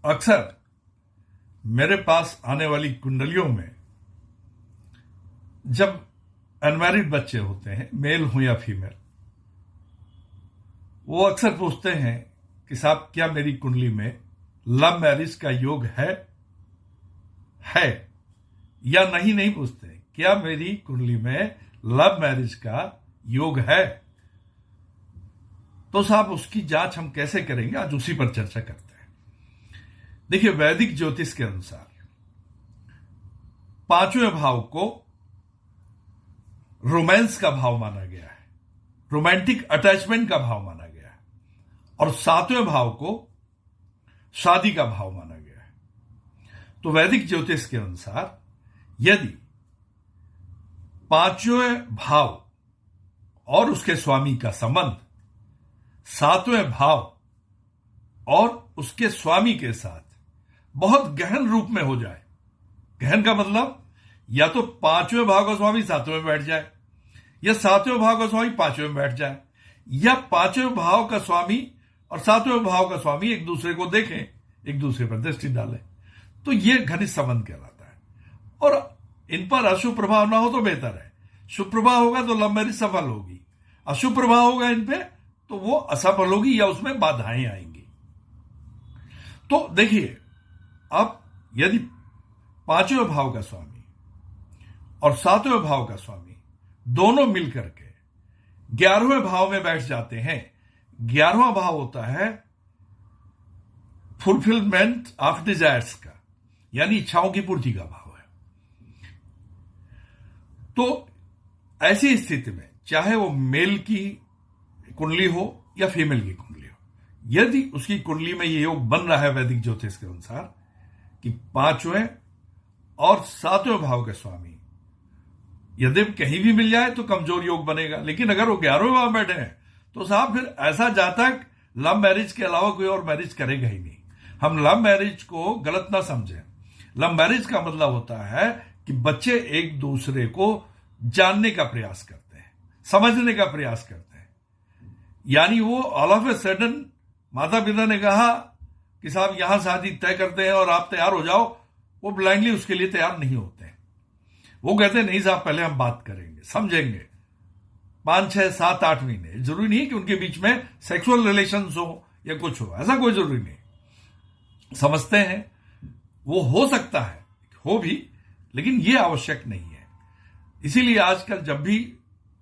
अक्सर मेरे पास आने वाली कुंडलियों में जब अनमैरिड बच्चे होते हैं, मेल हो या फीमेल, वो अक्सर पूछते हैं कि साहब क्या मेरी कुंडली में लव मैरिज का योग है या नहीं पूछते, क्या मेरी कुंडली में लव मैरिज का योग है। तो साहब उसकी जांच हम कैसे करेंगे, आज उसी पर चर्चा करते हैं। देखिए, वैदिक ज्योतिष के अनुसार पांचवें भाव को रोमांस का भाव माना गया है, रोमांटिक अटैचमेंट का भाव माना गया है, और सातवें भाव को शादी का भाव माना गया है। तो वैदिक ज्योतिष के अनुसार यदि पांचवें भाव और उसके स्वामी का संबंध सातवें भाव और उसके स्वामी के साथ बहुत गहन रूप में हो जाए, गहन का मतलब या तो पांचवें भाव का स्वामी सातवें में बैठ जाए, या सातवें भाव का स्वामी पांचवें में बैठ जाए, या पांचवें भाव का स्वामी और सातवें भाव का स्वामी एक दूसरे को देखें, एक दूसरे पर दृष्टि डालें, तो यह घनिष्ठ संबंध कहलाता है। और इन पर अशुभ प्रभाव ना हो तो बेहतर है। शुभ प्रभाव होगा तो लव मैरिज सफल होगी, अशुभ प्रभाव होगा इन पे तो वो असफल होगी या उसमें बाधाएं आएंगी। तो देखिए, अब यदि पांचवें भाव का स्वामी और सातवें भाव का स्वामी दोनों मिलकर के 11वें भाव में बैठ जाते हैं, 11वां भाव होता है फुलफिलमेंट ऑफ डिजायर्स का, यानी इच्छाओं की पूर्ति का भाव है। तो ऐसी स्थिति में चाहे वो मेल की कुंडली हो या फीमेल की कुंडली हो, यदि उसकी कुंडली में ये योग बन रहा है वैदिक ज्योतिष के अनुसार कि पांचवें और सातवें भाव के स्वामी यदि कहीं भी मिल जाए तो कमजोर योग बनेगा, लेकिन अगर वो 11वें भाव बैठे हैं तो साहब फिर ऐसा जातक लव मैरिज के अलावा कोई और मैरिज करेगा ही नहीं। हम लव मैरिज को गलत ना समझें। लव मैरिज का मतलब होता है कि बच्चे एक दूसरे को जानने का प्रयास करते हैं, समझने का प्रयास करते हैं। यानी वो ऑल ऑफ ए सडन माता पिता ने कहा कि साहब यहां शादी तय करते हैं और आप तैयार हो जाओ, वो ब्लाइंडली उसके लिए तैयार नहीं होते हैं। वो कहते हैं नहीं साहब पहले हम बात करेंगे, समझेंगे, 5, 6, 7, 8 महीने। जरूरी नहीं कि उनके बीच में सेक्सुअल रिलेशंस हो या कुछ हो, ऐसा कोई जरूरी नहीं। समझते हैं, वो हो सकता है, हो भी, लेकिन ये आवश्यक नहीं है। इसीलिए आजकल जब भी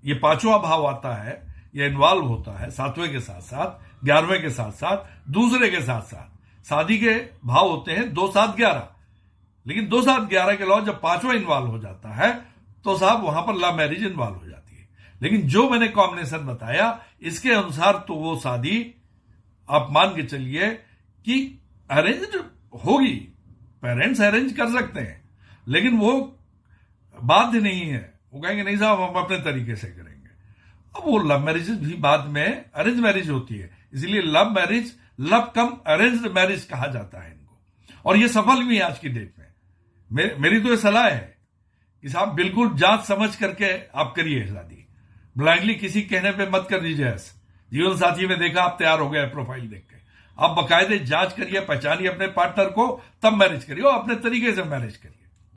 ये पांचवा भाव आता है या इन्वॉल्व होता है सातवें के साथ साथ, 11वें के साथ साथ, दूसरे के साथ साथ, शादी के भाव होते हैं 2, 7, 11, लेकिन 2, 7, 11 के अलावा जब पांचवा इन्वॉल्व हो जाता है तो साहब वहां पर लव मैरिज इन्वॉल्व हो जाती है। लेकिन जो मैंने कॉम्बिनेशन बताया इसके अनुसार तो वो शादी आप मान के चलिए कि अरेंज होगी, पेरेंट्स अरेंज कर सकते हैं, लेकिन वो बाध्य नहीं है। वो कहेंगे नहीं साहब हम अपने तरीके से करेंगे। अब वो लव मैरिज भी बाद में अरेंज मैरिज होती है, इसलिए लव मैरिज, लव कम अरेंज्ड मैरिज कहा जाता है इनको, और ये सफल भी है आज की डेट में। मेरी तो ये सलाह है कि साहब बिल्कुल जांच समझ करके आप करिए शादी, ब्लाइंडली किसी कहने पे मत कर दीजिए। जीवन साथी में देखा आप तैयार हो गए प्रोफाइल देख के, आप बाकायदे जांच करिए, पहचानिए अपने पार्टनर को, तब मैरिज करिए और अपने तरीके से मैरिज करिए।